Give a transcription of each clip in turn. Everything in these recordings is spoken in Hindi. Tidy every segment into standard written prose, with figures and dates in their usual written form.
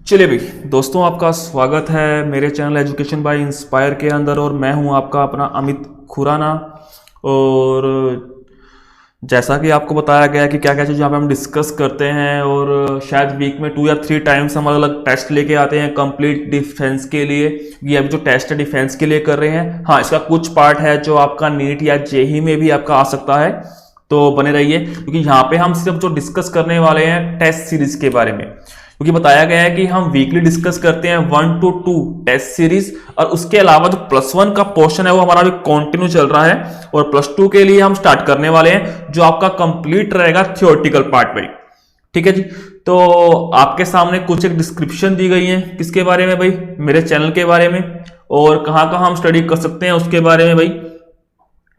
चलिए भाई दोस्तों, आपका स्वागत है मेरे चैनल एजुकेशन बाय इंस्पायर के अंदर। और मैं हूं आपका अपना अमित खुराना। और जैसा कि आपको बताया गया कि क्या क्या चीज़ यहाँ पे हम डिस्कस करते हैं, और शायद वीक में 2 या 3 टाइम्स हम अलग अलग टेस्ट लेके आते हैं कंप्लीट डिफेंस के लिए। ये अभी जो टेस्ट है डिफेंस के लिए कर रहे हैं। हाँ, इसका कुछ पार्ट है जो आपका नीट या जेई में भी आपका आ सकता है, तो बने रहिए क्योंकि यहाँ पे हम सिर्फ जो डिस्कस करने वाले हैं टेस्ट सीरीज के बारे में। क्योंकि बताया गया है कि हम वीकली डिस्कस करते हैं 1 to 2 टेस्ट सीरीज, और उसके अलावा जो +1 का पोर्शन है वो हमारा भी कंटिन्यू चल रहा है। और +2 के लिए हम स्टार्ट करने वाले हैं जो आपका कंप्लीट रहेगा थियोरेटिकल पार्ट में। ठीक है जी। तो आपके सामने कुछ एक डिस्क्रिप्शन दी गई है किसके बारे में भाई, मेरे चैनल के बारे में, और कहाँ कहाँ हम स्टडी कर सकते हैं उसके बारे में भाई।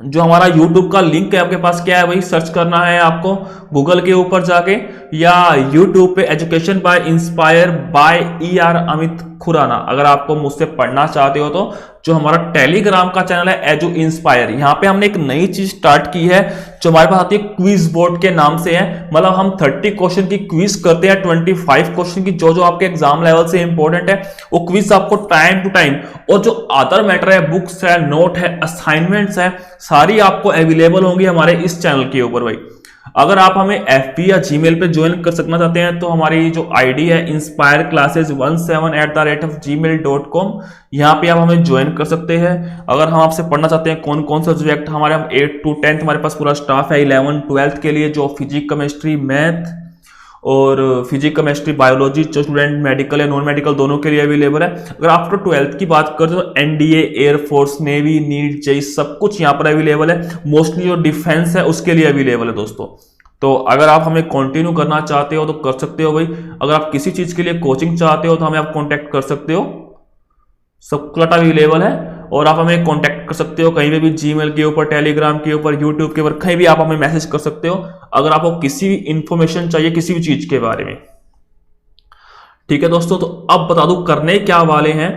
जो हमारा YouTube का लिंक है आपके पास, क्या है भाई, सर्च करना है आपको गूगल के ऊपर जाके, या YouTube पे education by inspire by ER Amit Khurana. अगर आपको मुझसे पढ़ना चाहते हो तो जो हमारा टेलीग्राम का चैनल है एजू इंस्पायर, यहाँ पे हमने एक नई चीज स्टार्ट की है जो हमारे पास आती है क्विज बोर्ड के नाम से है। मतलब हम 30 क्वेश्चन की क्विज करते हैं, 25 क्वेश्चन की, जो जो आपके एग्जाम लेवल से इंपॉर्टेंट है वो क्विज आपको टाइम टू टाइम, और जो अदर मैटर है, बुक्स है, नोट है, असाइनमेंट्स है, सारी आपको अवेलेबल होंगी हमारे इस चैनल के ऊपर भाई। अगर आप हमें FB या Gmail पे ज्वाइन कर सकना चाहते हैं तो हमारी जो आईडी है inspireclasses17@gmail.com, यहाँ पे आप हमें ज्वाइन कर सकते हैं। अगर हम आपसे पढ़ना चाहते हैं कौन कौन सा सब्जेक्ट हमारे, हम 8 to 10 हमारे पास पूरा स्टाफ है, 11 12th के लिए जो फिजिक्स केमिस्ट्री मैथ और फिजिक्स केमिस्ट्री बायोलॉजी, जो स्टूडेंट मेडिकल या नॉन मेडिकल दोनों के लिए अवेलेबल है। अगर आफ्टर 12th की बात करें तो NDA, air force, navy, NEET, JE सब कुछ यहाँ पर अवेलेबल है। मोस्टली जो डिफेंस है उसके लिए अवेलेबल है दोस्तों। तो अगर आप हमें कंटिन्यू करना चाहते हो तो कर सकते हो भाई। अगर आप किसी चीज के लिए कोचिंग चाहते हो तो हमें आप कॉन्टैक्ट कर सकते हो, सब क्लट अवेलेबल है। और आप हमें कांटेक्ट कर सकते हो कहीं पे भी, जीमेल के ऊपर, टेलीग्राम के ऊपर, यूट्यूब के ऊपर, कहीं भी आप हमें मैसेज कर सकते हो अगर आपको किसी भी इंफॉर्मेशन चाहिए किसी भी चीज के बारे में। ठीक है दोस्तों, तो अब बता दूं करने क्या वाले हैं।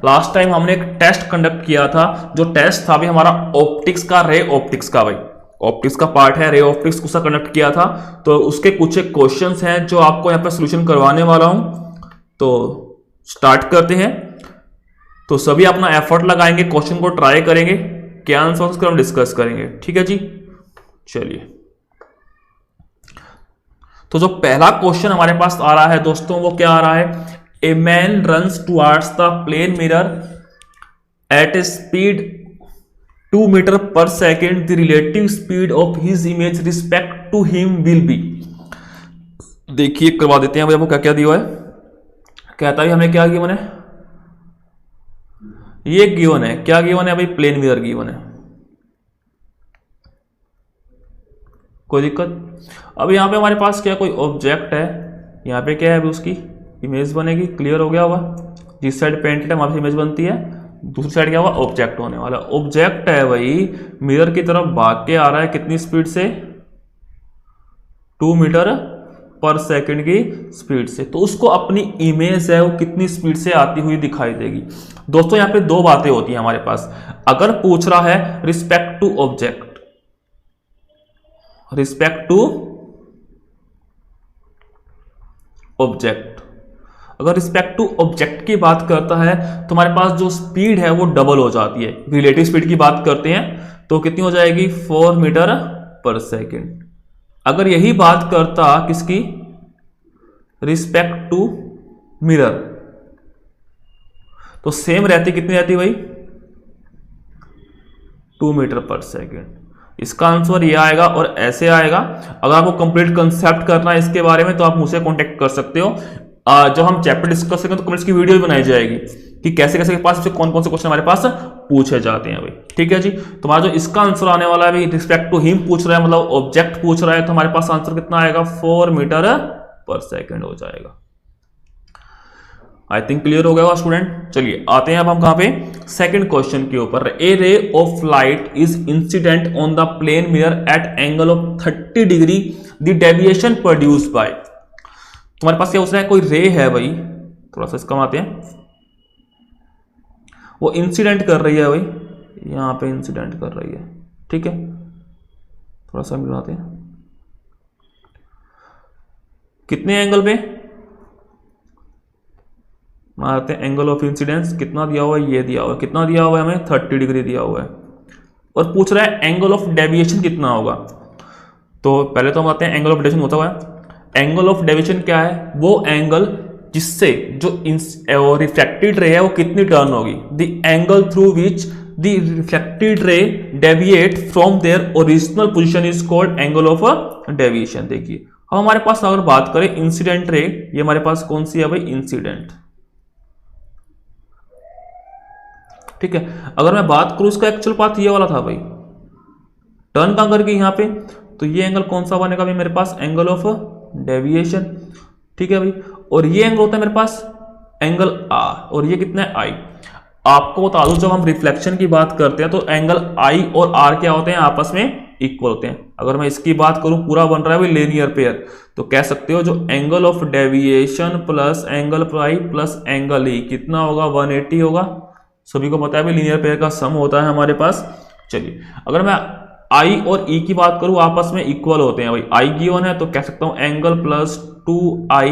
लास्ट टाइम हमने एक टेस्ट कंडक्ट किया था, जो टेस्ट था भी हमारा ऑप्टिक्स का, रे ऑप्टिक्स का भाई। ऑप्टिक्स का पार्ट है, रे ऑप्टिक्स उसका कंडक्ट किया था। तो उसके कुछ एक क्वेश्चंस हैं जो आपको यहाँ पे सोल्यूशन करवाने वाला हूं। तो स्टार्ट करते हैं। तो सभी अपना एफर्ट लगाएंगे, क्वेश्चन को ट्राई करेंगे, क्या आंसर उसको हम डिस्कस करेंगे। ठीक है जी, चलिए। तो जो पहला क्वेश्चन हमारे पास आ रहा है दोस्तों वो क्या आ रहा है, a man runs towards the plane mirror at a speed 2 metre per second, the relative speed of his image respect to him will be. देखिए करवा देते हैं भाई, आपको क्या क्या दिया है। कहता है हमें क्या गिवन है, ये गिवन है, क्या गिवन है भाई, प्लेन मिरर गिवन है। कोई दिक्कत। अब यहाँ पे हमारे पास क्या कोई ऑब्जेक्ट है, यहाँ पे क्या है अभी उसकी इमेज बनेगी, क्लियर हो गया होगा। जिस साइड पेंटेड है वहां से इमेज बनती है, दूसरी साइड क्या होगा, ऑब्जेक्ट होने वाला। ऑब्जेक्ट है भाई, मिरर की तरफ भाग के आ रहा है कितनी स्पीड से, 2 मीटर पर सेकंड की स्पीड से। तो उसको अपनी इमेज है वो कितनी स्पीड से आती हुई दिखाई देगी। दोस्तों यहाँ पे दो बातें होती हैं हमारे पास। अगर पूछ रहा है respect to object, respect to object, अगर रिस्पेक्ट टू ऑब्जेक्ट की बात करता है तो हमारे पास जो स्पीड है वो डबल हो जाती है। रिलेटिव स्पीड की बात करते हैं तो कितनी हो जाएगी, 4 मीटर पर सेकेंड। अगर यही बात करता किसकी, रिस्पेक्ट टू मिरर, तो सेम रहती, कितनी रहती भाई, 2 मीटर पर सेकेंड। इसका आंसर ये आएगा और ऐसे आएगा। अगर आपको कंप्लीट कंसेप्ट करना है इसके बारे में तो आप मुझसे कांटेक्ट कर सकते हो। जब हम चैप्टर डिस्कस करेंगे तो कमेंट्स की वीडियो भी बनाई जाएगी कि कैसे कैसे के पास से कौन कौन से क्वेश्चन हमारे पास पूछे जाते हैं भाई। ठीक है जी, तुम्हारा जो इसका आंसर आने वाला है भाई, रिस्पेक्ट टू हिम पूछ रहा है, मतलब ऑब्जेक्ट पूछ रहा है, तो हमारे पास आंसर कितना आएगा, 4 मीटर पर सेकेंड हो जाएगा। आई थिंक क्लियर हो गया स्टूडेंट। चलिए आते हैं अब हम कहां पे, सेकंड क्वेश्चन के ऊपर। A ray of light is incident on the plane mirror at angle of 30 degree, the deviation produced by. तुम्हारे पास क्या पूछ रहा है, कोई रे है भाई, थोड़ा सा इसका आते हैं, वो इंसिडेंट कर रही है भाई, यहां पे इंसिडेंट कर रही है। ठीक है, थोड़ा सा मिलाते हैं, कितने एंगल पे, मारते हैं एंगल ऑफ इंसिडेंस, कितना दिया हुआ है, ये दिया हुआ है, कितना दिया हुआ है हमें 30 डिग्री दिया हुआ है, और पूछ रहा है एंगल ऑफ डेविएशन कितना होगा। तो पहले तो हम आते हैं एंगल ऑफ डेविएशन होता हुआ है। एंगल ऑफ डेविएशन क्या है, वो एंगल जिससे जो रिफ्लेक्टेड रे है वो कितनी टर्न होगी, the angle through which the reflected ray deviate from their original position is called angle of deviation. देखिए अब हमारे पास अगर बात करें इंसिडेंट रे, ये हमारे पास कौन सी है भाई, इंसिडेंट, ठीक है। अगर मैं बात करूं इसका एक्चुअल पाथ ये वाला था भाई, टर्न कहां करके यहाँ पे, तो ये एंगल कौन सा बनेगा भाई मेरे पास, एंगल ऑफ डेविएशन, ठीक है भाई। और ये एंगल होता है मेरे पास एंगल आर, और ये कितना है आई। आपको बता दूं जब हम रिफ्लेक्शन की बात करते हैं तो एंगल आई और आर क्या होते हैं, आपस में इक्वल होते हैं। अगर मैं इसकी बात करूं पूरा बन रहा है भाई लीनियर पेयर, तो कह सकते हो जो angle of deviation plus angle I plus angle E कितना होगा, 180 होगा। सभी को पता है भाई लीनियर पेयर का सम होता है हमारे पास। चलिए अगर मैं आई और ई की बात करूं आपस में इक्वल होते हैं भाई, आई गिवन है तो कह सकता हूं angle plus 2i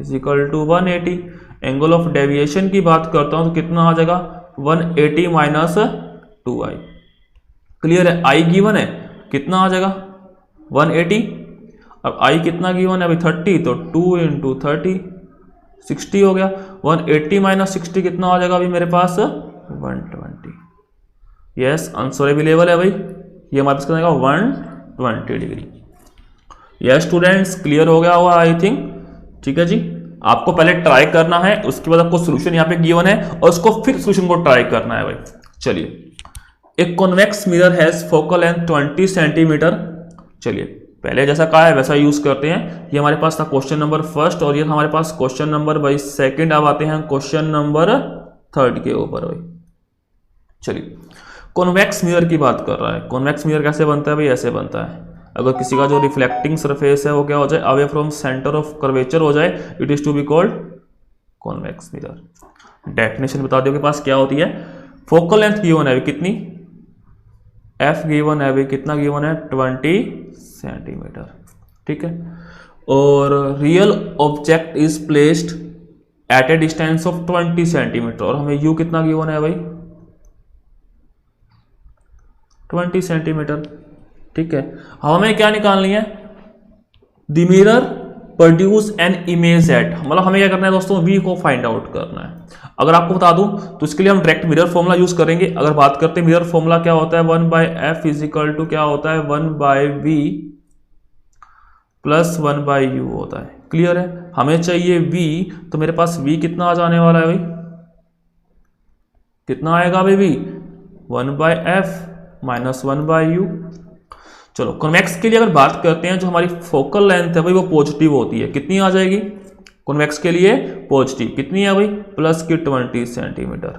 is equal to 180। Angle of deviation की बात करता हूं तो कितना आ जाएगा, 180 माइनस 2i। क्लियर है, आई गिवन है कितना आ जाएगा 180, अब आई कितना गिवन है अभी 30, तो 2 इंटू 30 60 हो गया। 180 माइनस 60 कितना आ जाएगा अभी मेरे पास 120। यस आंसर अवेलेबल है भाई, ये हमारे पास कितना आएगा 120 डिग्री। यस स्टूडेंट्स क्लियर हो गया होगा आई थिंक, ठीक है जी। आपको पहले ट्राई करना है, उसके बाद आपको सोल्यूशन यहाँ पे गिवन है और उसको फिर सोल्यूशन को ट्राई करना है भाई। चलिए एक convex mirror has focal length 20 centimetre. चलिए पहले जैसा कहा है वैसा यूज करते हैं। ये हमारे पास था क्वेश्चन नंबर फर्स्ट और ये था हमारे पास क्वेश्चन नंबर भाई सेकंड। अब आते हैं क्वेश्चन नंबर थर्ड के ऊपर भाई। चलिए कॉन्वेक्स मिरर की बात कर रहा है। कॉन्वेक्स मिरर कैसे बनता है भाई, ऐसे बनता है। अगर किसी का जो रिफ्लेक्टिंग सरफेस है वो क्या हो जाए, away from centre of curvature हो जाए, it is to be called convex mirror. Definition बता दो के पास क्या होती है। फोकल लेंथ गिवन है कितनी, एफ गिवन है भाई, कितना गिवन है 20 सेंटीमीटर, ठीक है। और real object is placed at A distance of 20 centimetre और हमें यू कितना गिवन है भाई 20 सेंटीमीटर, ठीक है। हमें क्या निकालनी है, the mirror produce an image at, मतलब हमें क्या करना है दोस्तों, वी को फाइंड आउट करना है। अगर आपको बता दूं तो इसके लिए हम डायरेक्ट मिरर फॉर्मूला यूज करेंगे। अगर बात करते हैं मिरर फॉर्मूला क्या होता है, 1/f इज इक्वल टू क्या होता है 1/v प्लस 1/u होता है। क्लियर है, हमें चाहिए v, तो मेरे पास v कितना आ जाने वाला है भाई, कितना आएगा भाई v 1/f माइनस 1/u। चलो कॉन्वेक्स के लिए अगर बात करते हैं, जो हमारी फोकल लेंथ है भाई वो पॉजिटिव होती है, कितनी आ जाएगी कॉन्वेक्स के लिए पॉजिटिव, कितनी है भाई प्लस की 20 सेंटीमीटर।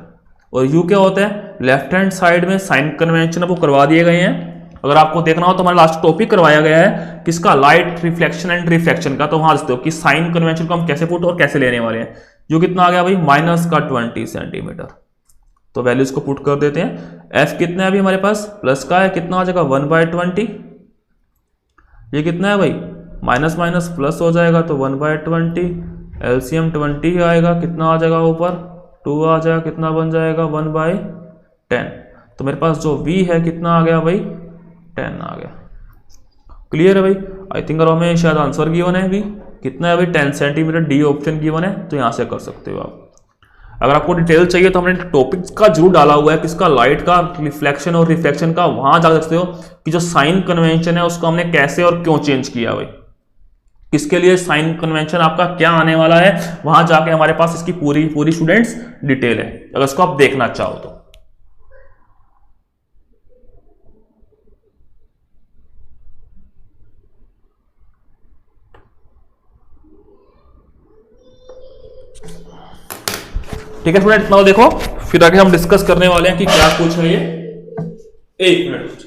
और यू क्या होता है, लेफ्ट हैंड साइड में साइन कन्वेंशन वो करवा दिए गए हैं। अगर आपको देखना हो तो हमारा लास्ट टॉपिक करवाया गया है किसका, लाइट रिफ्लेक्शन एंड रिफ्लेक्शन का, तो वहां देखते हो कि साइन कन्वेंशन को हम कैसे पुट और कैसे लेने वाले हैं। जो कितना आ गया भाई माइनस का 20 सेंटीमीटर, तो वैल्यूज को पुट कर देते हैं। एफ कितना है अभी हमारे पास, प्लस का है, कितना आ जाएगा 1/20। ये कितना है भाई माइनस माइनस प्लस हो जाएगा तो 1/20, एलसीएम 20 आएगा, कितना आ जाएगा ऊपर 2 आ जाएगा, कितना बन जाएगा 1/10। तो मेरे पास जो v है कितना आ गया भाई 10 आ गया। क्लियर है भाई, आई थिंक हमें शायद आंसर गिवन है v कितना है भाई 10 सेंटीमीटर, डी ऑप्शन गिवन है, तो यहां से कर सकते हो आप। अगर आपको डिटेल चाहिए तो हमने टॉपिक्स का जरूर डाला हुआ है, किसका लाइट का रिफ्लेक्शन और रिफ्लेक्शन का, वहां जा सकते हो कि जो साइन कन्वेंशन है उसको हमने कैसे और क्यों चेंज किया भाई, किसके लिए साइन कन्वेंशन आपका क्या आने वाला है, वहां जाके हमारे पास इसकी पूरी स्टूडेंट्स डिटेल है, अगर इसको आप देखना चाहो तो। ठीक है स्टूडेंट, इतना देखो, फिर आगे हम डिस्कस करने वाले हैं कि क्या कुछ है ये। एक मिनट,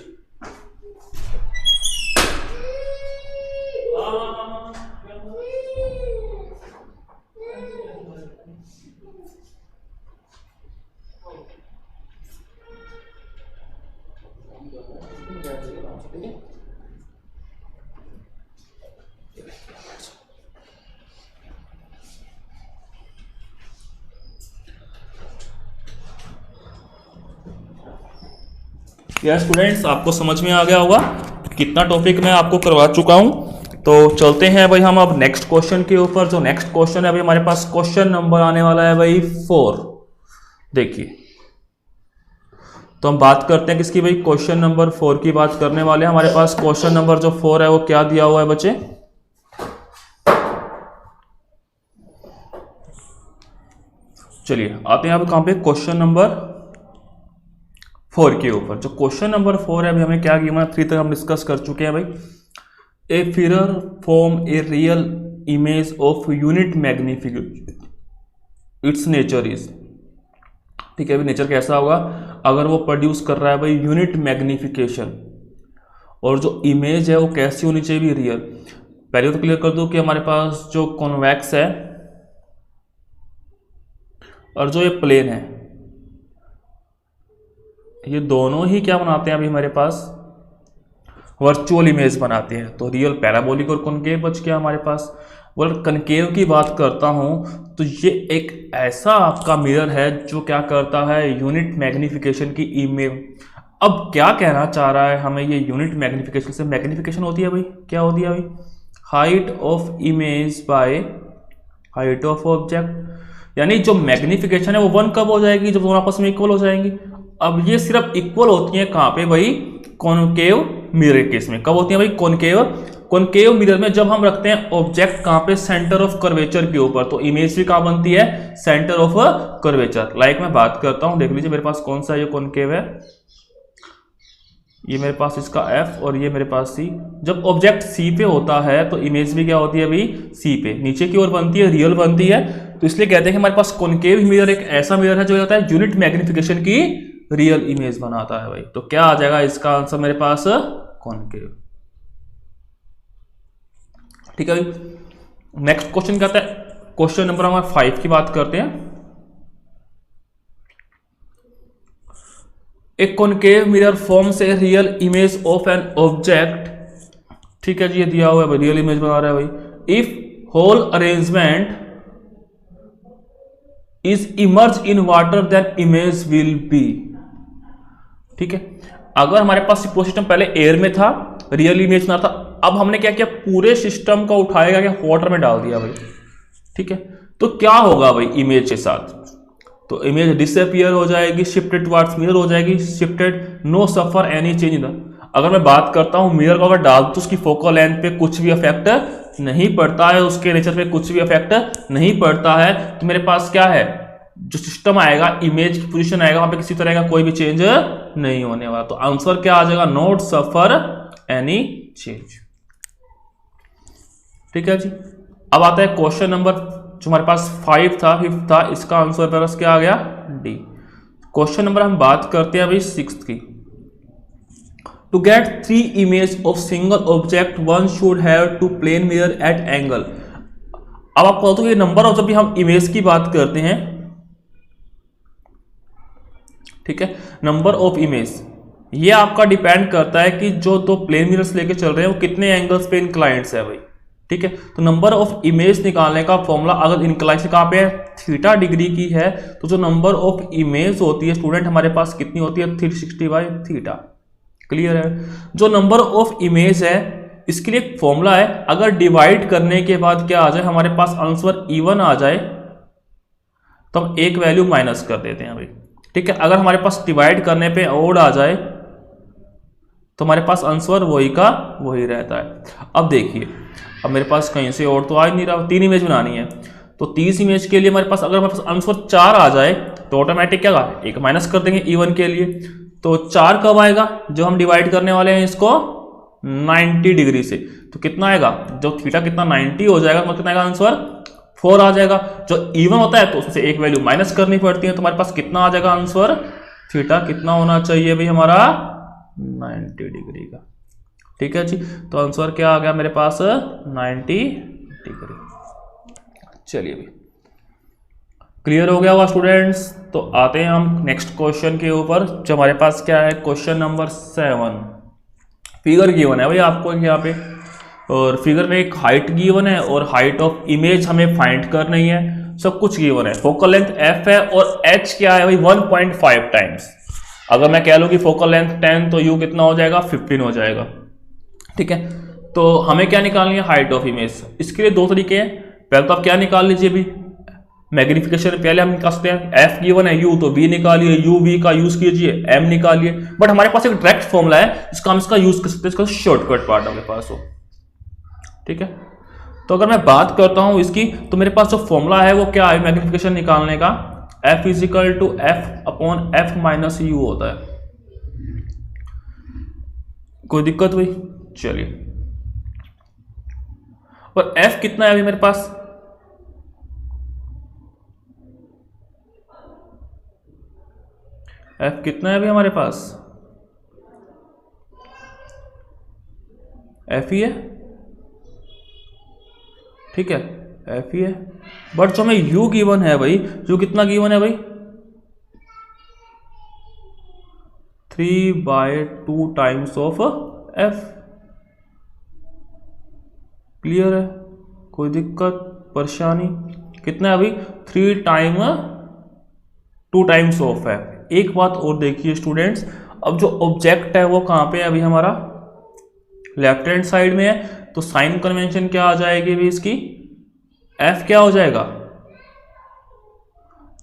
यार स्टूडेंट्स, आपको समझ में आ गया होगा कितना टॉपिक मैं आपको करवा चुका हूं। तो चलते हैं भाई हम अब नेक्स्ट क्वेश्चन के ऊपर। जो नेक्स्ट क्वेश्चन है भाई, हमारे पास क्वेश्चन नंबर आने वाला है भाई 4। देखिए, तो हम बात करते हैं किसकी भाई, क्वेश्चन नंबर 4 की बात करने वाले हैं। हमारे पास क्वेश्चन नंबर जो 4 है वो क्या दिया हुआ है बच्चे, चलिए आते हैं अब कहां पे, क्वेश्चन नंबर 4 के ऊपर। जो क्वेश्चन नंबर 4 है अभी हमें क्या गिवन है, 3 तक हम डिस्कस कर चुके हैं भाई। A figure form a real image of unit magnification, its nature is, ठीक है भाई। नेचर कैसा होगा, अगर वो प्रोड्यूस कर रहा है भाई यूनिट मैग्निफिकेशन, और जो इमेज है वो कैसी होनी चाहिए भी, रियल। पहले तो क्लियर कर दूं कि हमारे पास जो कॉन्वेक्स है और जो ये प्लेन है, ये दोनों ही क्या बनाते हैं अभी हमारे पास, वर्चुअल इमेज बनाते हैं। तो रियल पैराबोलिक और कॉनकेव बच गया हमारे पास। और कनकेव की बात करता हूं तो ये एक ऐसा आपका मिरर है जो क्या करता है, यूनिट मैग्निफिकेशन की इमेज। अब क्या कहना चाह रहा है हमें ये यूनिट मैग्निफिकेशन से, मैग्निफिकेशन होती है भाई, क्या होती है भाई, height of image by height of object. यानी जो मैग्निफिकेशन है वो 1 कब हो जाएगी, जब दोनों आपस में इक्वल हो जाएंगी। अब ये सिर्फ इक्वल होती है कहां पे भाई, कॉनकेव मिरर केस में। कब होती है भाई, कॉनकेव मिरर में जब हम रखते हैं ऑब्जेक्ट कहां पे, सेंटर ऑफ कर्वेचर के ऊपर। तो इमेज भी कहां बनती है, सेंटर ऑफ कर्वेचर। लाइक मैं बात करता हूं, देख लीजिए मेरे पास कौन सा ये कॉनकेव है, ये मेरे पास इसका F और ये मेरे पास C। जब ऑब्जेक्ट C पे होता है तो इमेज भी क्या होती है भाई, C पे, नीचे की ओर बनती है, रियल बनती है। तो इसलिए कहते हैं कि हमारे पास कॉनकेव मिरर एक ऐसा मिरर है जो होता है यूनिट मैग्निफिकेशन की रियल इमेज बनाता है भाई। तो क्या आ जाएगा इसका आंसर मेरे पास, कॉनकेव, ठीक है भाई। नेक्स्ट क्वेश्चन क्या आता है, क्वेश्चन नंबर हमारा 5 की बात करते हैं। ए concave mirror forms a real image of an object, ठीक है जी, ये दिया हुआ है भाई, रियल इमेज बना रहा है भाई। If whole arrangement is immerse in water then image will be, ठीक है। अगर हमारे पास पूरा सिस्टम पहले एयर में था, रियल इमेज ना था, अब हमने क्या किया, पूरे सिस्टम को उठाएगा क्या, वाटर में डाल दिया भाई, ठीक है। तो क्या होगा भाई इमेज के साथ, तो इमेज डिसअपियर हो जाएगी, शिफ्टेड टुवर्ड्स मिरर हो जाएगी, shifted, no suffer any change in the. अगर मैं बात करता हूं मिरर को अगर डाल तो उसकी फोकल लेंथ पे कुछ भी इफेक्ट नहीं पड़ता है, उसके नेचर पे कुछ भी इफेक्ट नहीं पड़ता है। तो मेरे पास क्या है, जो सिस्टम आएगा, इमेज की पोजीशन आएगा, वहां पे किसी तरह का कोई भी चेंज नहीं होने वाला। तो आंसर क्या आ जाएगा, नॉट सफर एनी चेंज, ठीक है जी। अब आता है क्वेश्चन नंबर जो हमारे पास 5 था, 5th था, इसका आंसर मेरे पास क्या आ गया, डी। क्वेश्चन नंबर हम बात करते हैं अभी 6th की। To get 3 image of single object one should have two plane mirror at angle. अब आपको तो ये नंबर ऑफ, जब भी हम इमेज की बात करते हैं, ठीक है, नंबर ऑफ इमेज ये आपका डिपेंड करता है कि जो दो प्लेन मिरर्स लेके चल रहे हैं वो कितने एंगल्स पे इंक्लाइंड्स है भाई, ठीक है। तो नंबर ऑफ इमेज निकालने का फॉर्मूला, अगर इंक्लाइन कहां पे है, थीटा डिग्री की है, तो जो नंबर ऑफ इमेज होती है स्टूडेंट हमारे पास कितनी होती है, 360 बाई थीटा। क्लियर है। जो नंबर ऑफ इमेज है इसके लिए एक फॉर्मूला है, अगर डिवाइड करने के बाद क्या आ जाए हमारे पास आंसर इवन आ जाए तो हम एक वैल्यू माइनस कर देते हैं भाई, ठीक है। अगर हमारे पास डिवाइड करने पे ओड आ जाए तो हमारे पास आंसर वही का वही रहता है। अब देखिए, अब मेरे पास कहीं से और तो आ ही नहीं रहा, 3 इमेज बनानी है, तो 30 इमेज के लिए हमारे पास अगर हमारे पास आंसर 4 आ जाए तो ऑटोमेटिक क्या होगा, एक माइनस कर देंगे इवन के लिए। तो 4 कब आएगा, जो हम डिवाइड करने वाले हैं इसको 90 डिग्री से, तो कितना आएगा, जो थीटा कितना 90 हो जाएगा, मतलब कितना आएगा आंसर 4 आ जाएगा। जो इवन होता है तो उससे एक वैल्यू माइनस करनी पड़ती है, तो हमारे पास कितना आ जाएगा आंसर, थीटा कितना होना चाहिए भाई हमारा 90 डिग्री का, ठीक है जी। तो आंसर क्या आ गया मेरे पास 90 डिग्री। चलिए भाई, क्लियर हो गया होगा स्टूडेंट्स। तो आते हैं हम नेक्स्ट क्वेश्चन के ऊपर, जो हमारे पास क्या है, क्वेश्चन नंबर 7। फिगर गिवन है भाई आपको यहाँ पे, और फिगर में एक हाइट गिवन है और हाइट ऑफ इमेज हमें फाइंड करनी है, सब कुछ गिवन है। फोकल लेंथ f है और h क्या है भाई 1.5 टाइम्स। अगर मैं कह लूँ कि फोकल लेंथ 10 तो यू कितना हो जाएगा 15 हो जाएगा। ठीक है, तो हमें क्या निकालनी है, हाइट ऑफ इमेज। इसके लिए दो तरीके हैं, पहले तो आप क्या निकाल लीजिए अभी, मैग्निफिकेशन पहले हम निकाल सकते हैं, एफ गिवन है यू तो वी निकालिए, यू वी का यूज कीजिए, एम निकालिए। बट हमारे पास एक डायरेक्ट फॉर्मूला है, इसका हम इसका यूज कर सकते हैं, इसका शॉर्टकट पार्ट हमारे पास हो। ठीक है, तो अगर मैं बात करता हूं इसकी, तो मेरे पास जो फॉर्मूला है वो क्या है मैग्निफिकेशन निकालने का, F equal to F upon F minus u होता है। कोई दिक्कत हुई? चलिए, और एफ कितना है अभी मेरे पास, एफ कितना है अभी हमारे पास, एफ ही है। ठीक है, एफ ही है, बट जो हमें यू गिवन है भाई, यू कितना गिवन है भाई, 3/2 टाइम्स ऑफ एफ। क्लियर है? कोई दिक्कत परेशानी? कितना है अभी, 2 टाइम्स ऑफ एफ। एक बात और देखिए स्टूडेंट्स, अब जो ऑब्जेक्ट है वो कहां पे है अभी हमारा, लेफ्ट हैंड साइड में है, तो साइन कन्वेंशन क्या आ जाएगी अभी इसकी, एफ क्या हो जाएगा,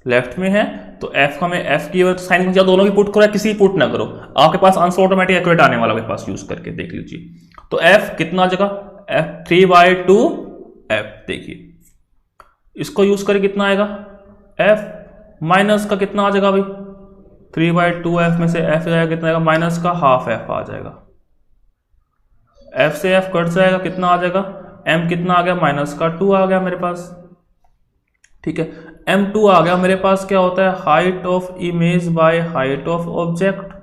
लेफ्ट में है तो एफ का में एफ की साइन कन्वेंशन दोनों की पुट करो या किसी पुट ना करो, आपके पास आंसर ऑटोमेटिक एक्यूरेट आने वाला आपके पास, यूज करके देख लीजिए। तो एफ कितना आ जाएगा, एफ 3/2 एफ। देखिए इसको यूज करके कितना आएगा, एफ माइनस का कितना आ जाएगा भाई, 3/2 एफ में से एफ जाएगा कितना आएगा, माइनस का हाफ एफ आ जाएगा, एफ से एफ कट जाएगा, कितना आ जाएगा, एम कितना आ गया, माइनस का 2 आ गया मेरे पास। ठीक है, m2 आ गया मेरे पास, क्या होता है, height of image by height of object.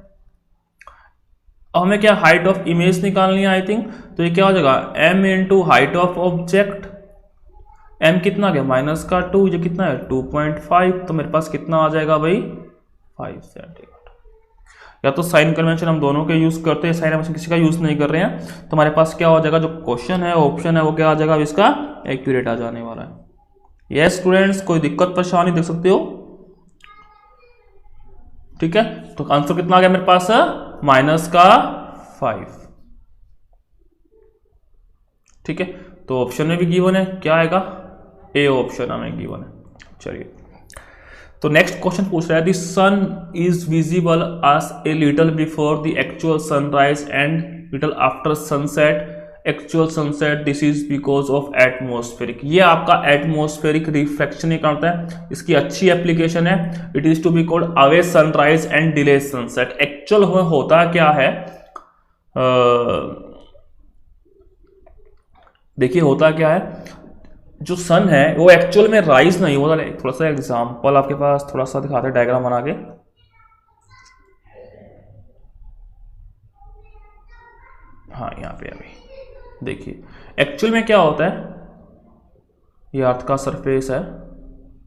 हमें क्या हाइट ऑफ इमेज निकालनी है आई थिंक, तो ये क्या हो जाएगा, m into height of object, m कितना आ गया, माइनस का 2, ये कितना है 2.5, तो मेरे पास कितना आ जाएगा भाई 5 सेंटीमीटर। या तो साइन कन्वेंशन हम दोनों के यूज करते हैं, साइन कन्वेंशन किसी का यूज नहीं कर रहे हैं, तो हमारे पास क्या हो जाएगा, जो क्वेश्चन है ऑप्शन है वो क्या आ जाएगा, इसका एक्यूरेट आ जाने वाला है। यस स्टूडेंट्स, कोई दिक्कत परेशानी देख सकते हो? ठीक है, तो आंसर कितना आ गया मेरे पास, माइनस का 5। ठीक है, तो ऑप्शन में भी गिवन है, क्या आएगा, ए ऑप्शन हमें गिवन है। चलिए, तो नेक्स्ट क्वेश्चन पूछ रहा है, the sun is visible as a little before the actual sunrise and little after sunset, actual sunset, this is because of atmospheric. ये आपका एटमोस्फेरिक रिफ्लेक्शन ही करता है, इसकी अच्छी एप्लीकेशन है। It is to be called away sunrise and delay sunset. Actual होता क्या है, देखिए होता क्या है, जो सन है वो एक्चुअल में राइज नहीं होता। थोड़ा सा एग्जांपल आपके पास थोड़ा सा दिखाते हैं डायग्राम बना के। हाँ यहाँ पे अभी देखिए एक्चुअल में क्या होता है, ये अर्थ का सरफेस है,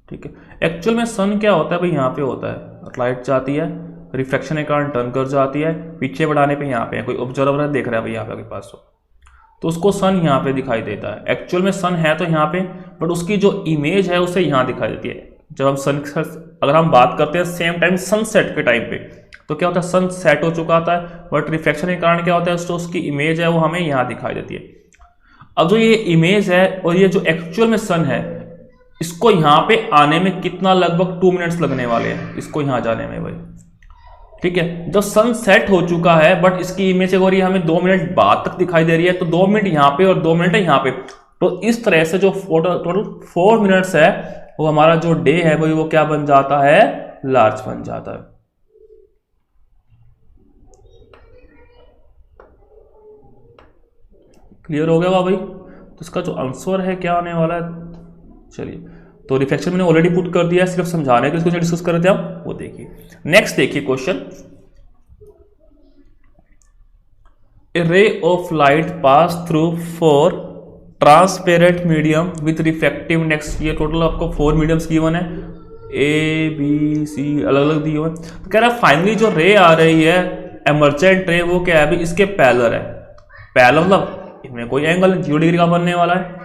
ठीक है। एक्चुअल में सन क्या होता है भाई, यहाँ पे होता है, लाइट जाती है, रिफ्लेक्शन के कारण टर्न कर जाती है, पीछे बढ़ाने पे यहाँ पे कोई ऑब्जर्वर है देख रहा है भाई यहाँ पे आपके पास, तो उसको सन यहाँ पे दिखाई देता है। एक्चुअल में सन है तो यहाँ पे, बट उसकी जो इमेज है उसे यहाँ दिखाई देती है। जब हम सन, अगर हम बात करते हैं सेम टाइम सनसेट के टाइम पे, तो क्या होता है, सन सेट हो चुका होता है, बट रिफ्लेक्शन के कारण क्या होता है, तो उसकी इमेज है वो हमें यहाँ दिखाई देती है। अब जो ये इमेज है और ये जो एक्चुअल में सन है, इसको यहाँ पे आने में कितना, लगभग 2 मिनट्स लगने वाले हैं इसको यहाँ जाने में भाई, ठीक है। जब सन सेट हो चुका है बट इसकी इमेज हो रही है हमें 2 मिनट बाद तक दिखाई दे रही है, तो 2 मिनट यहाँ पे और 2 मिनट है यहाँ पे, तो इस तरह से जो टोटल 4 मिनट्स है वो हमारा जो डे है भाई वो क्या बन जाता है, लार्ज बन जाता है। क्लियर हो गया भाई? तो इसका जो आंसर है क्या आने वाला है, चलिए, तो रिफ्लेक्शन मैंने ऑलरेडी पुट कर दिया है, सिर्फ समझाने के लिए डिस्कस कर रहे थे हम, वो देखिए। नेक्स्ट देखिए question, A ray of light pass through 4 transparent medium with reflective index. ये टोटल आपको 4 मीडियम्स गिवन है, ए बी सी अलग अलग दिए हुए। तो कह रहा है फाइनली जो रे आ रही है एमर्जेंट रे वो क्या है अभी, इसके पैरेलल है। पैरेलल मतलब इनमें कोई एंगल 0 डिग्री का बनने वाला है,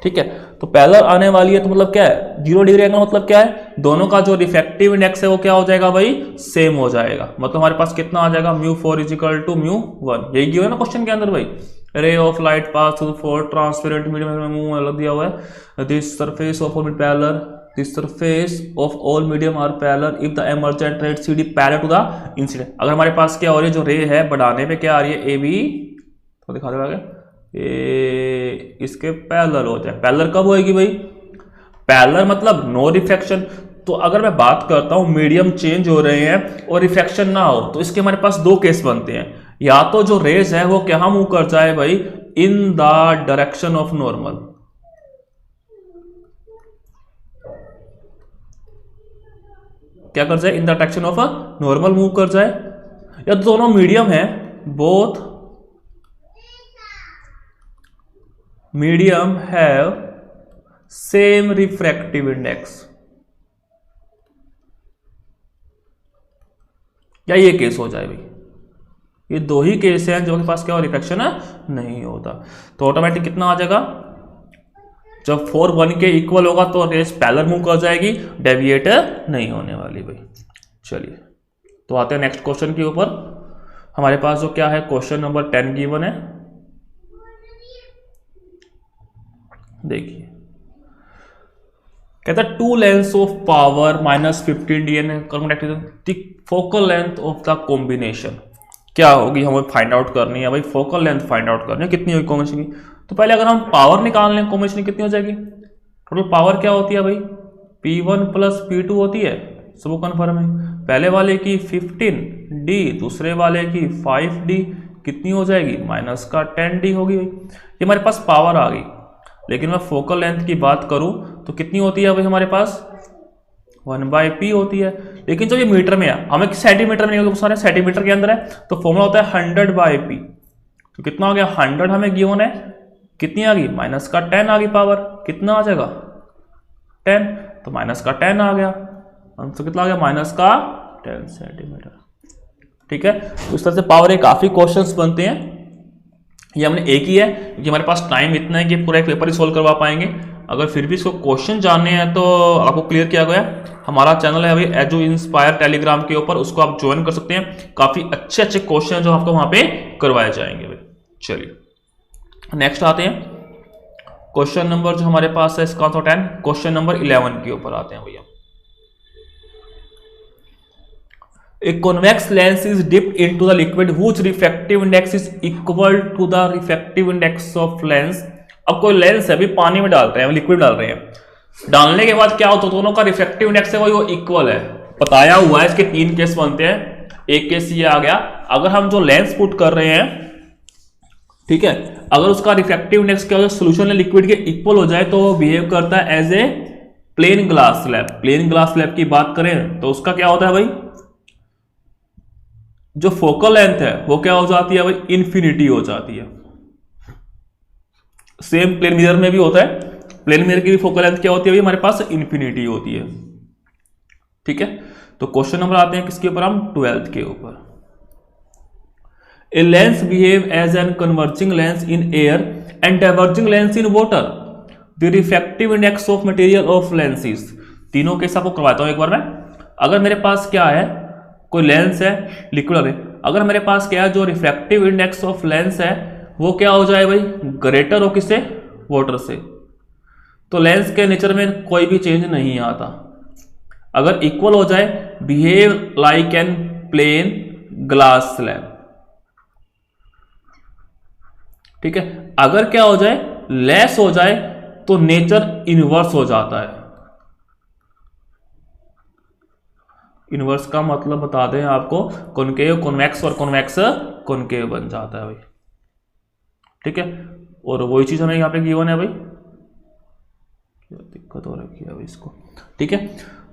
ठीक है। तो पैरेलल आने वाली है तो मतलब क्या है, 0 डिग्री एंगल मतलब क्या है, दोनों का जो रिफ्रैक्टिव इंडेक्स है वो क्या हो जाएगा भाई, सेम हो जाएगा। मतलब हमारे पास कितना आ जाएगा, μ4 इजिकल टू μ1। यही गिवन है ना क्वेश्चन के अंदर भाई, ray of light pass through four transparent medium अलग दिया हुआ है, this surface of all parallel, this surface of all medium are parallel if the emergent ray CD parallel to the incident. अगर हमारे पास क्या हो रही है, जो रे है बढ़ाने पे क्या आ रही है, ए बी तो दिखा दे आगे, ये इसके पैरेलल हो जाए। पैरेलल कब होएगी भाई, पैरेलल मतलब नो रिफ्रैक्शन। तो अगर मैं बात करता हूं मीडियम चेंज हो रहे हैं और रिफ्रैक्शन ना हो, तो इसके हमारे पास दो केस बनते हैं, या तो जो रेज है वो क्या मूव कर जाए भाई, in the direction of normal, क्या कर जाए, in the direction of normal move कर जाए, या दोनों मीडियम है, both medium have same refractive index, या ये केस हो जाए भाई। ये दो ही केस हैं जो के पास क्या हो, रिफ्रैक्शन नहीं होता। तो ऑटोमेटिक कितना आ जाएगा, जब 4 1 के इक्वल होगा तो रेस पैरेलल मूव कर जाएगी, डेविएट नहीं होने वाली भाई। चलिए तो आते हैं नेक्स्ट क्वेश्चन के ऊपर। हमारे पास जो क्या है, क्वेश्चन नंबर 10 गिवन है, देखिए कहता है two length of power -15 dN focal length of the combination क्या होगी, हमें फाइंड आउट करनी है भाई, फोकल लेंथ फाइंड आउट करनी है कितनी होगी कॉम्बिनेशन की। तो पहले अगर हम पावर निकाल लें कॉम्बिनेशन की कितनी हो जाएगी, टोटल पावर क्या होती है भाई, P1 प्लस P2 होती है, सबको कन्फर्म है। पहले वाले की 15D, दूसरे वाले की 5D, कितनी हो जाएगी, माइनस का 10D होगी भाई। ये हमारे पास पावर आ गई। लेकिन मैं फोकल लेंथ की बात करूं तो कितनी होती है भाई हमारे पास, 1/P होती है। लेकिन जब ये मीटर में है, हमें सेंटीमीटर में नहीं, सारे सेंटीमीटर के अंदर है, तो फॉर्मूला होता है 100/P। तो कितना हो गया, 100 हमें गिवन है, कितनी आ गई, माइनस का 10 आ गई पावर, कितना आ जाएगा 10, तो माइनस का 10 आ गया, तो कितना आ गया, माइनस का 10 सेंटीमीटर। ठीक है, तो इस तरह से पावर के काफी क्वेश्चंस बनते हैं। ये हमने एक ही है क्योंकि हमारे पास टाइम इतना है कि पूरा एक पेपर ही सोल्व करवा पाएंगे। अगर फिर भी इसको क्वेश्चन जानने हैं तो आपको क्लियर किया गया, हमारा चैनल है अभी एजू इंस्पायर टेलीग्राम के ऊपर, उसको आप ज्वाइन कर सकते हैं। काफी अच्छे अच्छे क्वेश्चन जो आपको वहां पे करवाए जाएंगे भाई। चलिए नेक्स्ट आते हैं, क्वेश्चन नंबर जो हमारे पास है इसका तो 10, क्वेश्चन नंबर 11 के ऊपर आते हैं भैया। A convex lens is dipped into the liquid whose refractive index is equal to the refractive index of lens। अब कोई लेंस है, अभी पानी में डाल रहे हैं, लिक्विड डाल रहे हैं, डालने के बाद क्या होता है, दोनों का रिफ्रैक्टिव इंडेक्स है वो इक्वल है, बताया हुआ है। इसके 3 केस बनते हैं, एक केस ये आ गया, अगर हम जो लेंस पुट कर रहे हैं, ठीक है, अगर उसका रिफ्रैक्टिव इंडेक्स क्या हो जाए, सोल्यूशन में लिक्विड के इक्वल हो जाए, तो वो बिहेव करता है as a plane glass slab. Plane glass slab की बात करें तो उसका क्या होता है भाई, जो फोकल लेंथ है वो क्या हो जाती है भाई, इन्फिनिटी हो जाती है। सेम प्लेन मिरर में भी होता है, प्लेन मिरर की भी फोकल लेंथ क्या होती है भाई, हमारे पास इन्फिनिटी होती है। ठीक है, तो क्वेश्चन नंबर आते हैं किसके ऊपर, हम 12th के ऊपर। A lens behave as an converging lens in air and diverging lens in water, the refractive index of material of lenses. तीनों केस आपको करवाता हूं एक बार मैं। अगर मेरे पास क्या है, कोई लेंस है, लिक्विड है, अगर मेरे पास क्या है, जो रिफ्रैक्टिव इंडेक्स ऑफ लेंस है वो क्या हो जाए भाई, ग्रेटर हो किससे, वाटर से, तो लेंस के नेचर में कोई भी चेंज नहीं आता। अगर इक्वल हो जाए, behave like an plane glass slab. ठीक है, अगर क्या हो जाए, लेस हो जाए, तो नेचर इनवर्स हो जाता है। इनवर्स का मतलब बता दें आपको, कॉनकेव कॉन्वेक्स और कॉन्वेक्स कॉनकेव बन जाता है भाई। ठीक है, और वही चीज हमें यहाँ पे गिवन है भाई, क्या दिक्कत हो रखी है भाई इसको। ठीक है,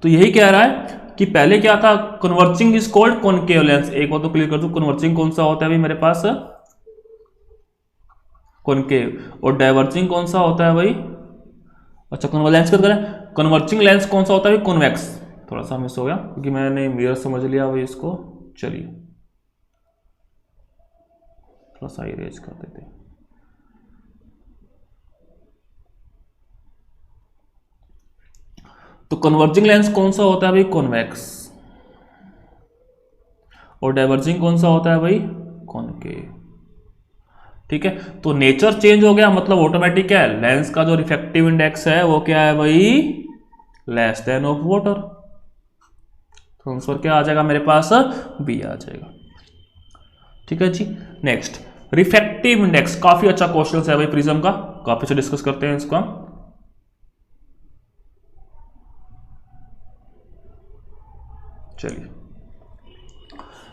तो यही कह रहा है कि पहले क्या था, converging is called concave lens. एक बार तो क्लियर कर दूं, कन्वर्जिंग कौन सा होता है भाई मेरे पास, कॉनकेव, और डाइवर्जिंग कौन सा होता है भाई, अच्छा कन्वर्जेंस कर करें, कन्वर्जिंग लेंस कौन सा होता है भाई, कॉन्वेक्स। थोड़ा सा मिस हो गया क्योंकि मैंने मिरर समझ लिया भाई इसको। चलिए थोड़ा सा इरेज कर देते हैं। तो कन्वर्जिंग लेंस कौन सा होता है भाई? कॉन्वेक्स। और डाइवर्जिंग कौन सा होता है भाई? कॉनकेव। ठीक है, तो नेचर चेंज हो गया, मतलब ऑटोमेटिक क्या है, लेंस का जो रिफ्रैक्टिव इंडेक्स है वो क्या है भाई? Less than of water. तो आंसर क्या आ जाएगा मेरे पास? बी आ जाएगा। ठीक है जी। नेक्स्ट, रिफ्रैक्टिव इंडेक्स, काफी अच्छा क्वेश्चन है भाई प्रिज्म का, काफी अच्छा डिस्कस करते हैं इसका। चलिए,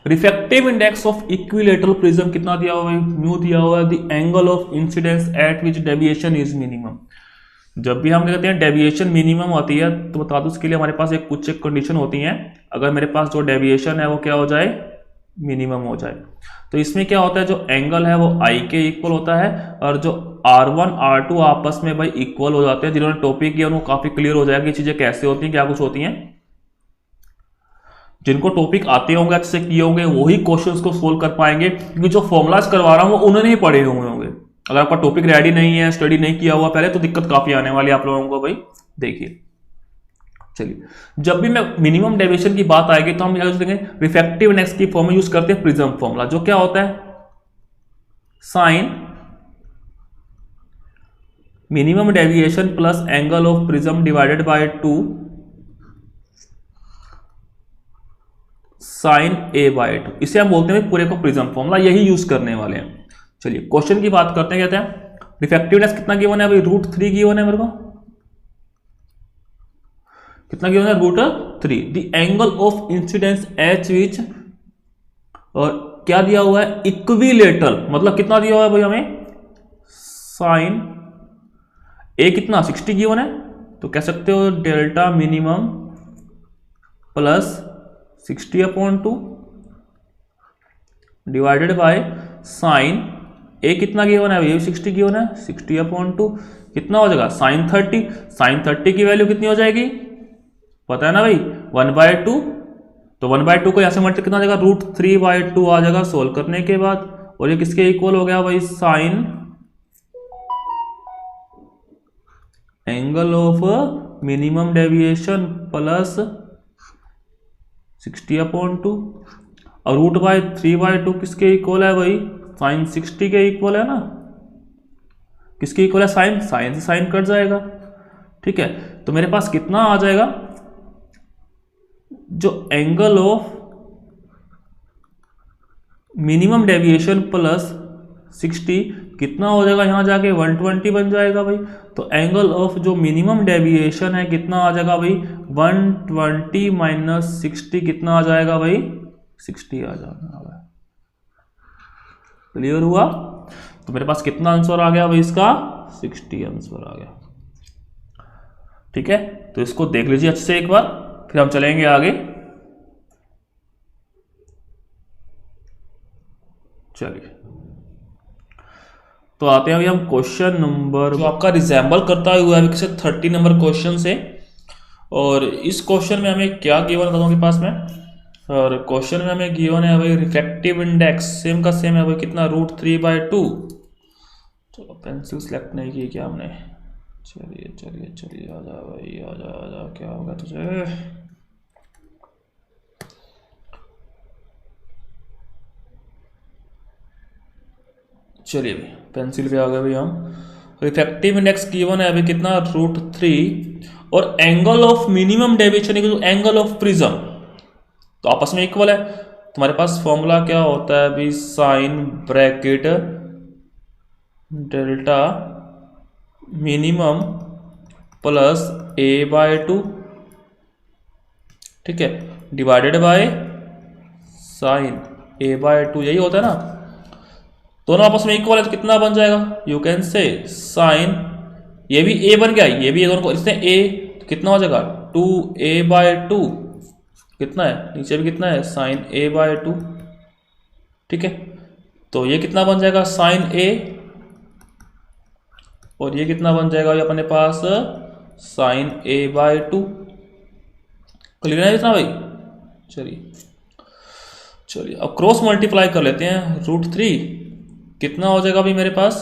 refractive index of equilateral prism कितना दिया हुआ है? म्यू दिया हुआ है, the angle of incidence at which deviation is minimum. जब भी हम कहते हैं डेविएशन मिनिमम होती है, तो बता दो उसके लिए हमारे पास एक कुछ एक कंडीशन होती है। अगर मेरे पास जो डेविएशन है वो क्या हो जाए? मिनिमम हो जाए। तो इसमें क्या होता है, जो एंगल है वो आई के इक्वल होता है, और जो R1 R2 आपस में भाई इक्वल हो जाते हैं। जिन्होंने टॉपिक किया उनको काफी क्लियर हो जाएगा कि चीजें कैसे होती हैं, क्या कुछ होती हैं। जिनको टॉपिक आते होंगे, अच्छे से किए होंगे, वही क्वेश्चंस को सोल्व कर पाएंगे, क्योंकि जो फॉर्मुलाज करवा रहा हूं वो उन्होंने ही पढ़े हुए होंगे। अगर आपका टॉपिक रेडी नहीं है, स्टडी नहीं किया हुआ पहले, तो दिक्कत काफी आने वाली है आप लोगों को भाई। देखिए, चलिए, जब भी मैं मिनिमम डेविएशन की बात आएगी तो हम यूज करेंगे रिफ्रैक्टिव इंडेक्स की फॉर्म में, यूज करते हैं प्रिज्म फॉर्मूला, जो क्या होता है? Sine minimum deviation plus angle of prism divided by 2 sine A by 2। इसे हम बोलते हैं पूरे को प्रिज्म फॉर्मूला, यही यूज करने वाले हैं। चलिए, क्वेश्चन की बात करते हैं। कहते हैं रिफ्रैक्टिव इंडेक्स कितना गिवन है भाई? √3 गिवन है मेरे को। कितना गिवन है? √3। The angle of incidence H which, और क्या दिया हुआ है? इक्विलेटरल, मतलब कितना दिया हुआ है भाई हमें? साइन ए कितना? 60 गिवन है, तो कह सकते हो delta minimum plus 60/2 divided by sine A कितना गिवन है? ये 60 गिवन है, 60/2 कितना हो जाएगा? साइन 30। साइन 30 की वैल्यू कितनी हो जाएगी? पता है ना भाई, 1/2। तो 1/2 को यहां से मल्टीप्लाई कितना आ जाएगा? √3/2 आ जाएगा सोल्व करने के बाद। और ये किसके इक्वल हो गया भाई? Sign angle of minimum deviation plus 60/2, और √3/2 किसके इक्वल है भाई? साइन 60 के इक्वल है ना। किसके इक्वल है? साइन। साइन से साइन कट जाएगा। ठीक है, तो मेरे पास कितना आ जाएगा? जो angle of minimum deviation plus 60 कितना हो जाएगा? यहां जाके 120 बन जाएगा भाई। तो एंगल ऑफ जो मिनिमम डेविएशन है कितना आ जाएगा भाई? 120 माइनस 60 कितना आ जाएगा भाई? 60 आ जाएगा। क्लियर हुआ? तो मेरे पास कितना आंसर आ गया भाई इसका? 60 आंसर आ गया। ठीक है, तो इसको देख लीजिए अच्छे से एक बार, फिर हम चलेंगे आगे। चलिए, तो आते हैं अभी हम क्वेश्चन नंबर, जो आपका रिजेंबल करता हुआ है 30 नंबर क्वेश्चन से। और इस क्वेश्चन में हमें क्या गिवन था के पास में, और क्वेश्चन में हमें गिवन है भाई रिफ्रैक्टिव इंडेक्स सेम का सेम है भाई, कितना? √3/2। चलो, पेंसिल सेलेक्ट नहीं की क्या हमने? चलिए चलिए चलिए, आ जा भाई, आ जा आ जा, क्या होगा तुझे? चलिए भाई, पेंसिल पे आ गए भाई हम। रिफ्रैक्टिव इंडेक्स गिवन है अभी कितना? √3, और angle of minimum deviation equal angle of prism, तो आपस में इक्वल है। तुम्हारे पास फॉर्मूला क्या होता है अभी? Sine bracket delta minimum plus a/2, ठीक है, डिवाइडेड बाय साइन a/2, यही होता है ना। दोनों आपस में इक्वल है तो कितना बन जाएगा? यू कैन से साइन, ये भी a बन गया, ये भी दोनों को, इससे a तो कितना हो जाएगा? 2a/2 कितना है? नीचे भी कितना है? Sign a/2। ठीक है, तो ये कितना बन जाएगा? साइन a, और ये कितना बन जाएगा अपने पास? Sign a/2। क्लियर है इतना भाई? चलिए चलिए, अब क्रॉस मल्टीप्लाई कर लेते हैं। √3 कितना हो जाएगा भाई मेरे पास?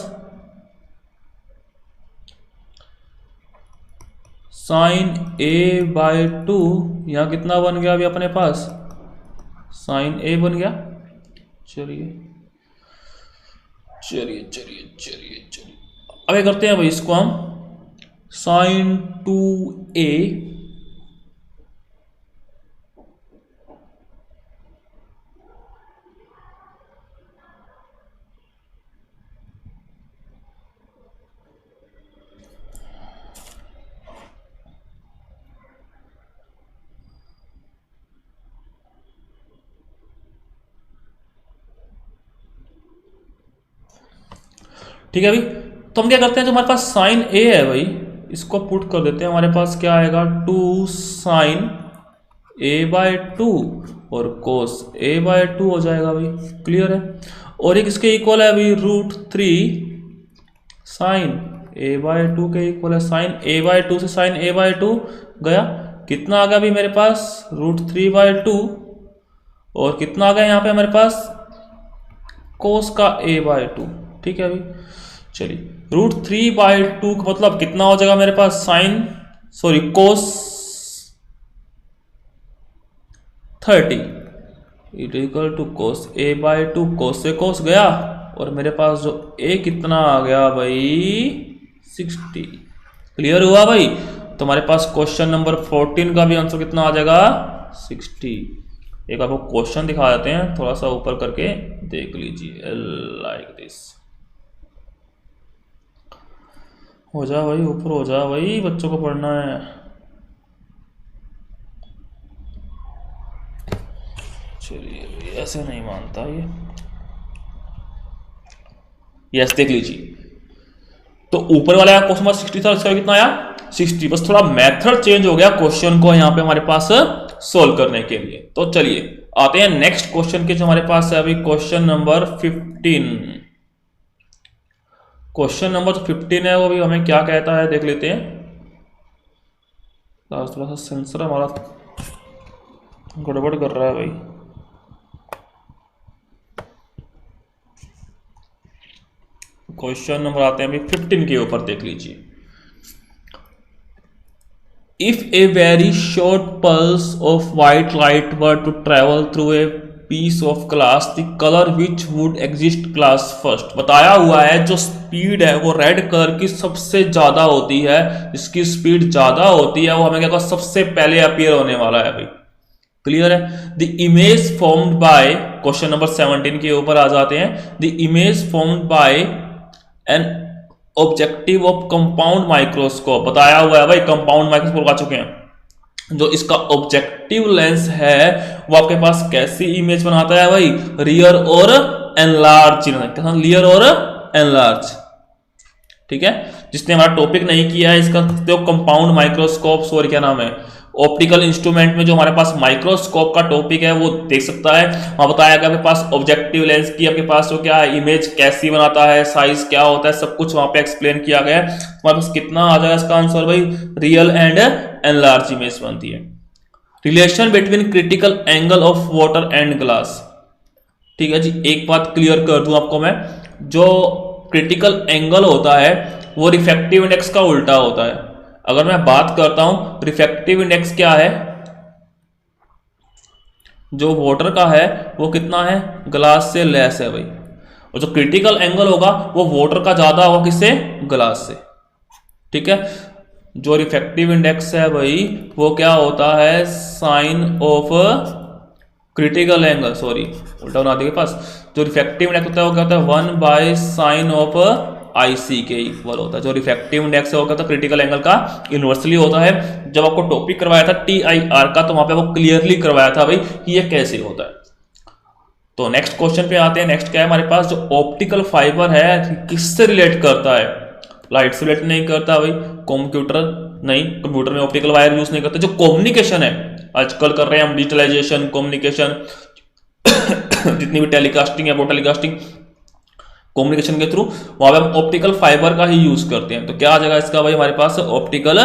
साइन ए बाय टू, यहाँ कितना बन गया अभी अपने पास, साइन ए बन गया। चलिए चलिए चलिए चलिए चलिए, अब ये करते हैं भाई इसको हम साइन टू ए ठीक है भाई। तो हम क्या करते हैं, जो हमारे पास साइन ए है भाई, इसको पुट कर देते हैं, हमारे पास क्या आएगा, two sine A by two और कोस ए बाय टू हो जाएगा भाई, क्लियर है। और एक इसके इक्वल है अभी root three sine A by two के इक्वल है, साइन ए बाय टू से साइन ए बाय टू गया, कितना आ गया अभी मेरे पास, रूट थ्री बाय टू, और कितना आ गया यहाँ पे हमारे पास, कोस का ए बाय टू, ठीक है अभी। चलिए रूट थ्री बाय टू का मतलब कितना हो जाएगा मेरे पास, sine sorry cos 30 it equal to cos A by two, cos से कोस गया, और मेरे पास जो ए कितना आ गया भाई 60, क्लियर हुआ भाई। तो हमारे पास क्वेश्चन नंबर 14 का भी आंसर कितना आ जाएगा 60। एक आपको क्वेश्चन दिखा देते हैं, थोड़ा सा ऊपर करके देख लीजिए, लाइक दिस, हो जा भाई ऊपर हो जा भाई, बच्चों को पढ़ना है। चलिए ऐसे नहीं मानता ये, यस देख लीजिए। तो ऊपर वाला क्वेश्चन नंबर 60 था, इसका कितना आया 60, बस थोड़ा मेथड चेंज हो गया क्वेश्चन को यहाँ पे हमारे पास सोल्व करने के लिए। तो चलिए आते हैं नेक्स्ट क्वेश्चन के, जो हमारे पास है अभी क्वेश्चन नंबर 15। क्वेश्चन नंबर 15 है वो भी हमें क्या कहता है देख लेते हैं। थोड़ा सा सेंसर हमारा गड़बड़ कर रहा है भाई। क्वेश्चन नंबर आते हैं अभी 15 के ऊपर, देख लीजिए। If a very short pulse of white light were to travel through a piece of glass, the color which would exist glass first। बताया हुआ है जो स्पीड है वो रेड कलर की सबसे ज्यादा होती है, जिसकी स्पीड ज्यादा होती है वो हमें क्या कहता, सबसे पहले अपीयर होने वाला है भाई, क्लियर है। The image formed by, question number 17 के ऊपर आ जाते हैं। The image formed by an objective of compound microscope, बताया हुआ है भाई कंपाउंड माइक्रोस्कोप आ चुके हैं। जो इसका ऑब्जेक्टिव लेंस है वो आपके पास कैसी इमेज बनाता है भाई, रियर और एनलार्ज, रियर और एनलार्ज, ठीक है। जिसने हमारा टॉपिक नहीं किया है इसका, तो कंपाउंड माइक्रोस्कोप सॉरी क्या नाम है, ऑप्टिकल इंस्ट्रूमेंट में जो हमारे पास माइक्रोस्कोप का टॉपिक है वो देख सकता है। वहां बताया गया आपके पास ऑब्जेक्टिव लेंस की आपके पास जो क्या है, इमेज कैसी बनाता है, साइज क्या होता है, सब कुछ वहां पे एक्सप्लेन किया गया है। हमारे पास कितना आ जाएगा इसका आंसर भाई, रियल एंड एनलार्ज इमेज बनती है। Relation between critical angle of water and glass, ठीक है जी। एक बात क्लियर कर दूं आपको मैं, जो क्रिटिकल एंगल होता है वो रिफ्रैक्टिव इंडेक्स का उल्टा होता है। अगर मैं बात करता हूं रिफ्रैक्टिव इंडेक्स क्या है, जो वाटर का है वो कितना है, ग्लास से लेस है भाई, और जो क्रिटिकल एंगल होगा वो वाटर का ज्यादा होगा, किससे, ग्लास से, ठीक है। जो रिफ्रैक्टिव इंडेक्स है भाई वो क्या होता है, sine of critical angle, sorry उल्टा बना दिया पास, जो रिफ्रैक्टिव इंडेक्स होता है वो क्या होता है 1/sin ऑफ IC के इक्वल होता है। जो रिफ्रैक्टिव इंडेक्स है वो क्या होता है, क्रिटिकल एंगल का इनवर्सली होता है। जब आपको टॉपिक करवाया था TIR का, तो वहां पे वो क्लियरली करवाया था भाई कि ये कैसे होता है। तो नेक्स्ट क्वेश्चन पे आते हैं। नेक्स्ट क्या है हमारे पास, जो ऑप्टिकल फाइबर है किससे रिलेट करता है, लाइट से रिलेट नहीं करता भाई, कंप्यूटर नहीं, कंप्यूटर में ऑप्टिकल वायर यूज नहीं करते। जो कम्युनिकेशन है आजकल कर रहे हैं हम, डिजिटलाइजेशन, कम्युनिकेशन जितनी भी टेलीकास्टिंग है वो टेलीकास्टिंग कम्युनिकेशन के थ्रू, वहां पे हम ऑप्टिकल फाइबर का ही यूज करते हैं। तो क्या आ जाएगा इसका भाई हमारे पास, ऑप्टिकल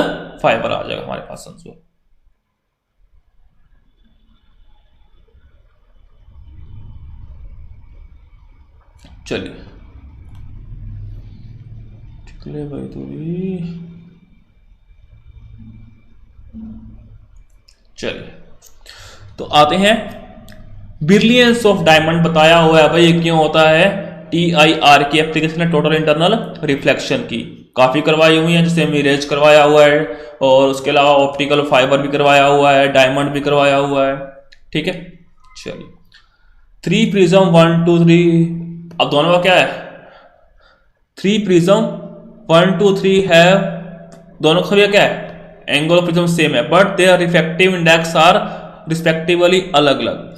फाइबर आ जाएगा हमारे पास आंसर। चलिए ठीक है भाई, तो भी चलिए तो आते हैं, बिलियंस ऑफ डायमंड बताया हुआ है भाई, ये क्यों होता है? TIR की एप्लीकेशन है, टोटल इंटरनल रिफ्लेक्शन की, काफी करवाई हुई है, जैसे मिरेज करवाया हुआ है और उसके अलावा ऑप्टिकल फाइबर भी करवाया हुआ है, डायमंड भी करवाया हुआ है। ठीक है, चलिए 3 प्रिज्म 1 2 3, अब दोनों का क्या है? 3 प्रिज्म 1 2 3 है, दोनों का क्या है? एंगल ऑफ प्रिज्म सेम है, but their refractive index are respectively अलग अलग।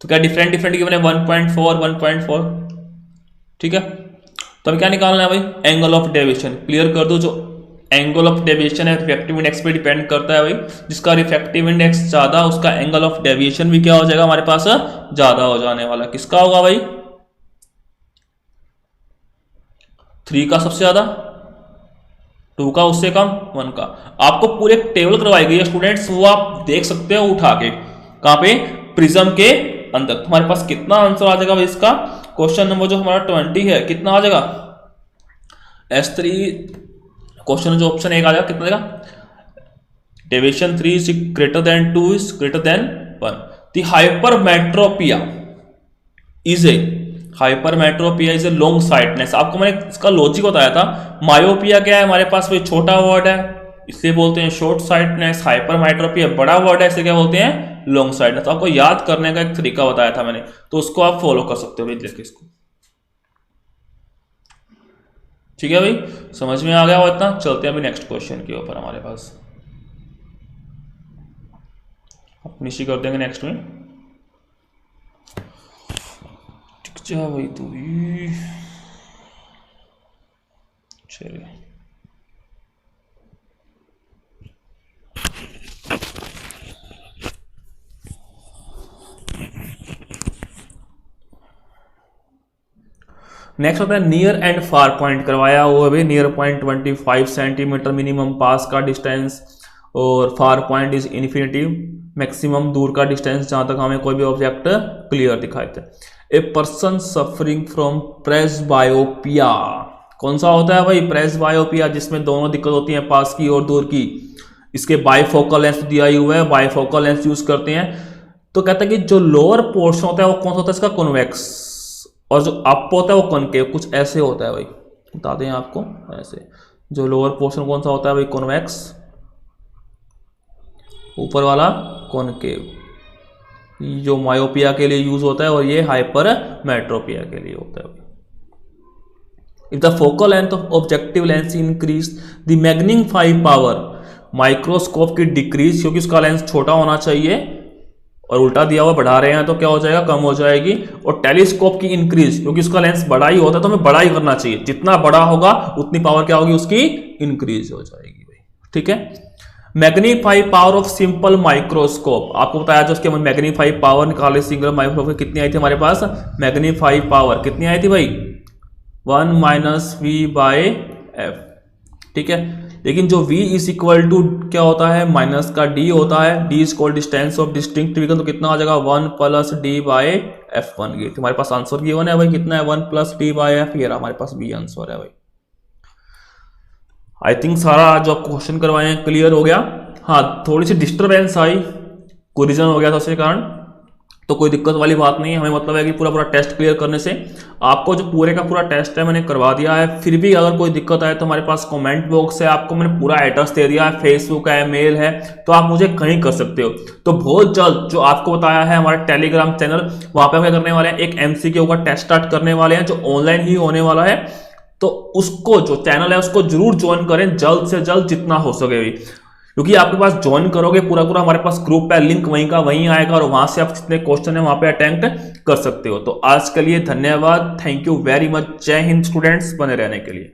तो क्या डिफरेंट डिफरेंट गिवन है? 1.4 1.4। ठीक है, तो अब क्या निकालना है भाई? Angle of deviation. क्लियर कर दो, जो एंगल ऑफ डेविएशन है रिफ्रैक्टिव इंडेक्स पे डिपेंड करता है भाई, जिसका रिफ्रैक्टिव इंडेक्स ज्यादा उसका एंगल ऑफ डेविएशन भी क्या हो जाएगा हमारे पास? ज्यादा हो जाने वाला। किसका होगा भाई? 3 का सबसे ज्यादा, 2 का उससे कम, 1 का। आपको पूरे टेबल करवाई गई है स्टूडेंट्स, वो आप देख सकते हो उठा के, कहां पे? प्रिज्म के अंदर। तुम्हारे पास कितना आंसर आ जाएगा भाई इसका? क्वेश्चन नंबर जो हमारा 20 है, कितना आ जाएगा? S3 क्वेश्चन जो ऑप्शन 1 आ जाएगा, कितना आएगा? Deviation 3 is greater than 2 is greater than 1. The hypermetropia is a long sightedness. आपको मैंने इसका लॉजिक बताया था। मायोपिया क्या है हमारे पास? भाई छोटा वर्ड है, इसलिए बोलते हैं शॉर्ट साइटनेस। हाइपरमेट्रोपिया बड़ा वर्ड है, इसे क्या बोलते हैं? Long sightedness. तो आपको याद करने का एक तरीका बताया था मैंने, तो उसको आप फॉलो कर सकते हो भाई, देखिए इसको। ठीक है भाई, समझ में आ गया हो इतना? चलते हैं अभी नेक्स्ट क्वेश्चन के ऊपर। हमारे पास फिनिश कर देंगे नेक्स्ट में। जा भाई तू भी, चलिए नेक्स्ट होता है नियर एंड फार पॉइंट। करवाया हुआ भी नियर पॉइंट 25 सेंटीमीटर मिनिमम पास का डिस्टेंस, और far point is infinity maximum दूर का डिस्टेंस जहां तक हमें कोई भी ऑब्जेक्ट क्लियर दिखाई दे। A person suffering from presbyopia, कौन सा होता है भाई? प्रेसबायोपिया, जिसमें दोनों दिक्कत होती है, पास की और दूर की। इसके बाइफोकल लेंस दिया ही हुआ है, बाइफोकल लेंस यूज करते हैं। तो कहता है कि जो लोअर पोर्शन होता है वो कौन सा होता है? इसका कॉन्वेक्स, और जो अप होता है वो कॉनकेव। कुछ ऐसे होता है भाई, बता दें आपको ऐसे। जो लोअर पोर्शन कौन सा होता है भाई? कॉन्वेक्स, ऊपर वाला कॉनकेव, जो मायोपिया के लिए यूज होता है, और ये हाइपरमेट्रोपिया के लिए होता है। If the focal length of objective lens increase the magnifying power, microscope की डिक्रीज, क्योंकि उसका लेंस छोटा होना चाहिए, और उल्टा दिया हुआ बढ़ा रहे हैं तो क्या हो जाएगा? कम हो जाएगी। और टेलीस्कोप की इंक्रीज, क्योंकि उसका लेंस बड़ा ही होता है तो हमें बड़ा ही करना चाहिए, जितना बड़ा होगा उतनी पावर क्या होगी? उसकी इंक्रीज हो जाएगी भाई। ठीक है, magnify power of simple microscope, आपको बताया जो उसके मैग्नीफाई पावर निकाले सिंगल माइक्रोस्कोप कितनी आई थी हमारे पास? मैग्नीफाई पावर कितनी आई थी भाई? 1 - v/f। ठीक है, लेकिन जो v इज इक्वल टू क्या होता है? माइनस का d होता है। d is called distance of distinct vision, तो कितना आ जाएगा? 1 + d/f बन गई। तुम्हारे पास आंसर गिवन है भाई, कितना है? 1 + d/f। ये हमारे पास b आंसर है भाई। आई थिंक सारा जो आप क्वेश्चन करवाए हैं क्लियर हो गया। हाँ, थोड़ी सी डिस्टर्बेंस आई, कोलिजन हो गया था उसके कारण, तो कोई दिक्कत वाली बात नहीं है। हमें मतलब है कि पूरा टेस्ट क्लियर करने से आपको जो पूरे का पूरा टेस्ट है मैंने करवा दिया है। फिर भी अगर कोई दिक्कत आए तो हमारे पास कमेंट बॉक्स है, आपको मैंने पूरा एड्रेस दे दिया है, फेसबुक है, मेल है, तो आप मुझे कहीं कर सकते हो। तो बहुत जल्द जो आपको बताया है हमारा टेलीग्राम चैनल, वहां पर हम क्या करने वाले हैं? एक MCQ का टेस्ट स्टार्ट करने वाले हैं, जो ऑनलाइन ही होने वाला है। तो उसको जो चैनल है उसको जरूर ज्वाइन करें जल्द से जल्द, जितना हो सके भी, क्योंकि आपके पास ज्वाइन करोगे पूरा हमारे पास ग्रुप है, लिंक वहीं का वहीं आएगा, और वहां से आप जितने क्वेश्चन है वहां पे अटेम्प्ट कर सकते हो। तो आज के लिए धन्यवाद, थैंक यू वेरी मच, जय हिंद स्टूडेंट्स, बने रहने के लिए।